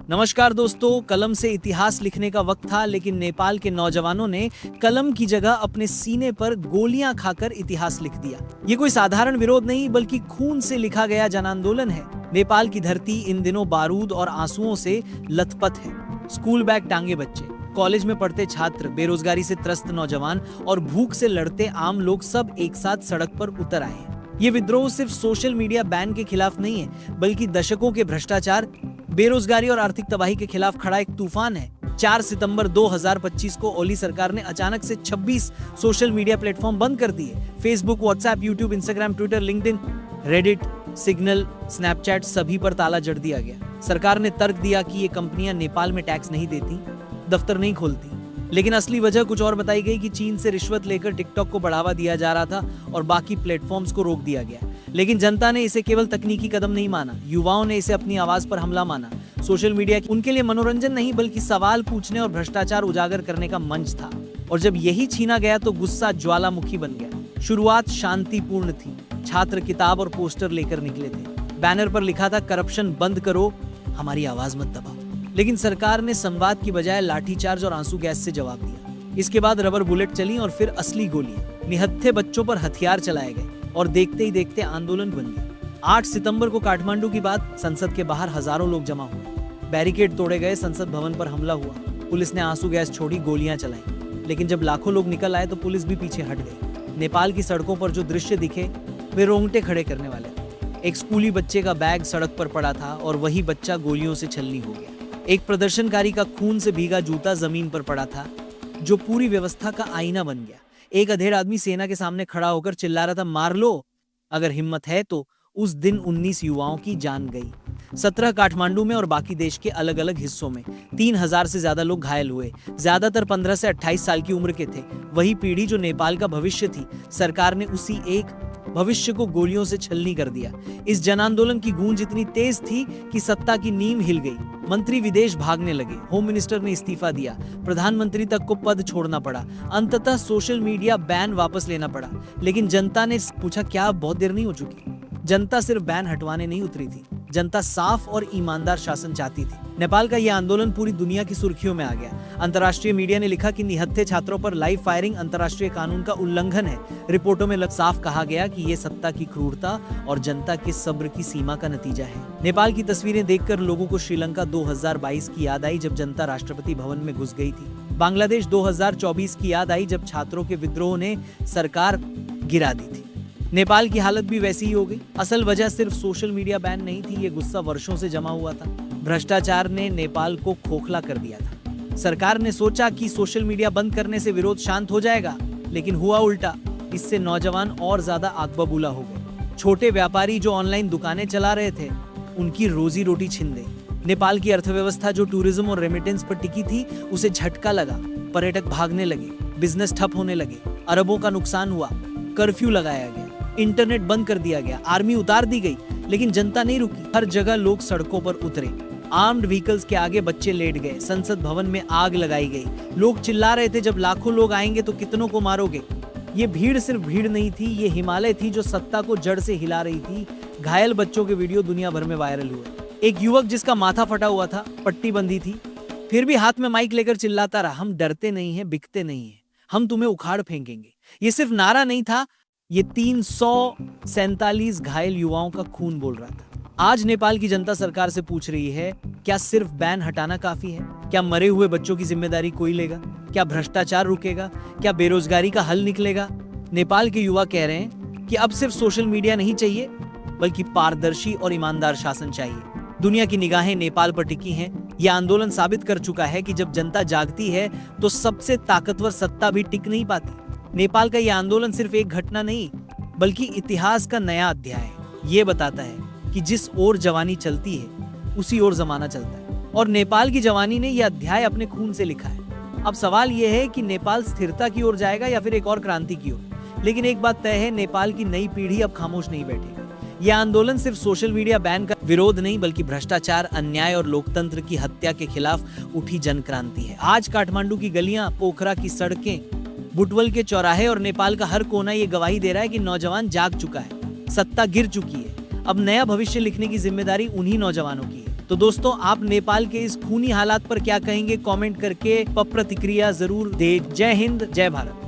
नमस्कार दोस्तों, कलम से इतिहास लिखने का वक्त था, लेकिन नेपाल के नौजवानों ने कलम की जगह अपने सीने पर गोलियां खाकर इतिहास लिख दिया। ये कोई साधारण विरोध नहीं, बल्कि खून से लिखा गया जन आंदोलन है। नेपाल की धरती इन दिनों बारूद और आंसुओं से लथपथ है। स्कूल बैग टांगे बच्चे, कॉलेज में पढ़ते छात्र, बेरोजगारी से त्रस्त नौजवान और भूख से लड़ते आम लोग सब एक साथ सड़क पर उतर आए हैं। ये विद्रोह सिर्फ सोशल मीडिया बैन के खिलाफ नहीं है, बल्कि दशकों के भ्रष्टाचार, बेरोजगारी और आर्थिक तबाही के खिलाफ खड़ा एक तूफान है। 4 सितंबर 2025 को ओली सरकार ने अचानक से 26 सोशल मीडिया प्लेटफॉर्म बंद कर दिए। Facebook, WhatsApp, YouTube, Instagram, Twitter, LinkedIn, Reddit, signal, Snapchat सभी पर ताला जड़ दिया गया। सरकार ने तर्क दिया कि ये कंपनियां नेपाल में टैक्स नहीं देती, दफ्तर नहीं खोलती, लेकिन असली वजह कुछ और बताई गई कि चीन से रिश्वत लेकर टिकटॉक को बढ़ावा दिया जा रहा था और बाकी प्लेटफॉर्म्स को रोक दिया गया। लेकिन जनता ने इसे केवल तकनीकी कदम नहीं माना, युवाओं ने इसे अपनी आवाज पर हमला माना। सोशल मीडिया उनके लिए मनोरंजन नहीं, बल्कि सवाल पूछने और भ्रष्टाचार उजागर करने का मंच था। और जब यही छीना गया तो गुस्सा ज्वालामुखी बन गया। शुरुआत शांतिपूर्ण थी। छात्र किताब और पोस्टर लेकर निकले थे। बैनर पर लिखा था, करप्शन बंद करो, हमारी आवाज मत दबाओ। लेकिन सरकार ने संवाद की बजाय लाठीचार्ज और आंसू गैस से जवाब दिया। इसके बाद रबर बुलेट चली और फिर असली गोलियां। निहत्थे बच्चों पर हथियार चलाए गए और देखते ही देखते आंदोलन बन गया। 8 सितंबर को काठमांडू की बात, संसद के बाहर हजारों लोग जमा हुए। बैरिकेड तोड़े गए, संसद भवन पर हमला हुआ। पुलिस ने आंसू गैस छोड़ी, गोलियां चलाई। लेकिन जब लाखों लोग निकल आए तो पुलिस भी पीछे हट गई। नेपाल की सड़कों पर जो दृश्य दिखे वे रोंगटे खड़े करने वाले थे। एक स्कूली बच्चे का बैग सड़क पर पड़ा था और वही बच्चा गोलियों से छलनी हो गया। एक प्रदर्शनकारी का खून से भीगा जूता जमीन पर पड़ा था, जो पूरी व्यवस्था का आईना बन गया। एक अधेड़ आदमी सेना के सामने खड़ा होकर चिल्ला रहा था, मार लो अगर हिम्मत है तो। उस दिन 19 युवाओं की जान गई। 17 काठमांडू में और बाकी देश के अलग अलग हिस्सों में। 3000 से ज्यादा लोग घायल हुए। ज्यादातर 15 से 28 साल की उम्र के थे। वही पीढ़ी जो नेपाल का भविष्य थी। सरकार ने उसी एक भविष्य को गोलियों से छलनी कर दिया। इस जन आंदोलन की गूंज इतनी तेज थी कि सत्ता की नींव हिल गई। मंत्री विदेश भागने लगे, होम मिनिस्टर ने इस्तीफा दिया, प्रधानमंत्री तक को पद छोड़ना पड़ा। अंततः सोशल मीडिया बैन वापस लेना पड़ा। लेकिन जनता ने पूछा, क्या अब बहुत देर नहीं हो चुकी? जनता सिर्फ बैन हटवाने नहीं उतरी थी, जनता साफ और ईमानदार शासन चाहती थी। नेपाल का यह आंदोलन पूरी दुनिया की सुर्खियों में आ गया। अंतर्राष्ट्रीय मीडिया ने लिखा कि निहत्थे छात्रों पर लाइव फायरिंग अंतर्राष्ट्रीय कानून का उल्लंघन है। रिपोर्टों में साफ कहा गया कि ये सत्ता की क्रूरता और जनता के सब्र की सीमा का नतीजा है। नेपाल की तस्वीरें देखकर लोगों को श्रीलंका 2022 की याद आई, जब जनता राष्ट्रपति भवन में घुस गई थी। बांग्लादेश 2024 की याद आई, जब छात्रों के विद्रोह ने सरकार गिरा दी थी। नेपाल की हालत भी वैसी ही हो गई। असल वजह सिर्फ सोशल मीडिया बैन नहीं थी, ये गुस्सा वर्षों से जमा हुआ था। भ्रष्टाचार ने नेपाल को खोखला कर दिया था। सरकार ने सोचा कि सोशल मीडिया बंद करने से विरोध शांत हो जाएगा, लेकिन हुआ उल्टा। इससे नौजवान और ज्यादा आग बबूला हो गए। छोटे व्यापारी जो ऑनलाइन दुकानें चला रहे थे, उनकी रोजी रोटी छिन गई। नेपाल की अर्थव्यवस्था जो टूरिज्म और रेमिटेंस पर टिकी थी, उसे झटका लगा। पर्यटक भागने लगे, बिजनेस ठप होने लगे, अरबों का नुकसान हुआ। कर्फ्यू लगाया गया, इंटरनेट बंद कर दिया गया, आर्मी उतार दी गई, लेकिन जनता नहीं रुकी। हर जगह लोग सड़कों पर उतरे। आर्म्ड व्हीकल्स के आगे बच्चे लेट गए। संसद भवन में आग लगाई गई। लोग चिल्ला रहे थे, जब लाखों लोग आएंगे तो कितनों को मारोगे? ये भीड़ सिर्फ भीड़ नहीं थी, ये हिमालय थी जो सत्ता को जड़ से हिला रही थी। घायल बच्चों के वीडियो दुनिया भर में वायरल हुए। एक युवक जिसका माथा फटा हुआ था, पट्टी बंधी थी, फिर भी हाथ में माइक लेकर चिल्लाता रहा, हम डरते नहीं हैं, बिकते नहीं हैं, हम तुम्हें उखाड़ फेंकेंगे। ये सिर्फ नारा नहीं था, ये 347 घायल युवाओं का खून बोल रहा था। आज नेपाल की जनता सरकार से पूछ रही है, क्या सिर्फ बैन हटाना काफी है? क्या मरे हुए बच्चों की जिम्मेदारी कोई लेगा? क्या भ्रष्टाचार रुकेगा? क्या बेरोजगारी का हल निकलेगा? नेपाल के युवा कह रहे हैं कि अब सिर्फ सोशल मीडिया नहीं चाहिए, बल्कि पारदर्शी और ईमानदार शासन चाहिए। दुनिया की निगाहें नेपाल पर टिकी हैं। यह आंदोलन साबित कर चुका है कि जब जनता जागती है तो सबसे ताकतवर सत्ता भी टिक नहीं पाती। नेपाल का यह आंदोलन सिर्फ एक घटना नहीं, बल्कि इतिहास का नया अध्याय है। ये बताता है कि जिस ओर जवानी चलती है, उसी ओर जमाना चलता है। और नेपाल की जवानी ने यह अध्याय अपने खून से लिखा है। अब सवाल यह है कि नेपाल स्थिरता की ओर जाएगा या फिर एक और क्रांति की ओर। लेकिन एक बात तय है, नेपाल की नई पीढ़ी अब खामोश नहीं बैठेगी। यह आंदोलन सिर्फ सोशल मीडिया बैन का विरोध नहीं, बल्कि भ्रष्टाचार, अन्याय और लोकतंत्र की हत्या के खिलाफ उठी जन क्रांति है। आज काठमांडू की गलियां, पोखरा की सड़कें, बुटवल के चौराहे और नेपाल का हर कोना ये गवाही दे रहा है कि नौजवान जाग चुका है, सत्ता गिर चुकी है। अब नया भविष्य लिखने की जिम्मेदारी उन्हीं नौजवानों की है। तो तो दोस्तों, आप नेपाल के इस खूनी हालात पर क्या कहेंगे? कमेंट करके प्रतिक्रिया जरूर दे। जय हिंद, जय भारत।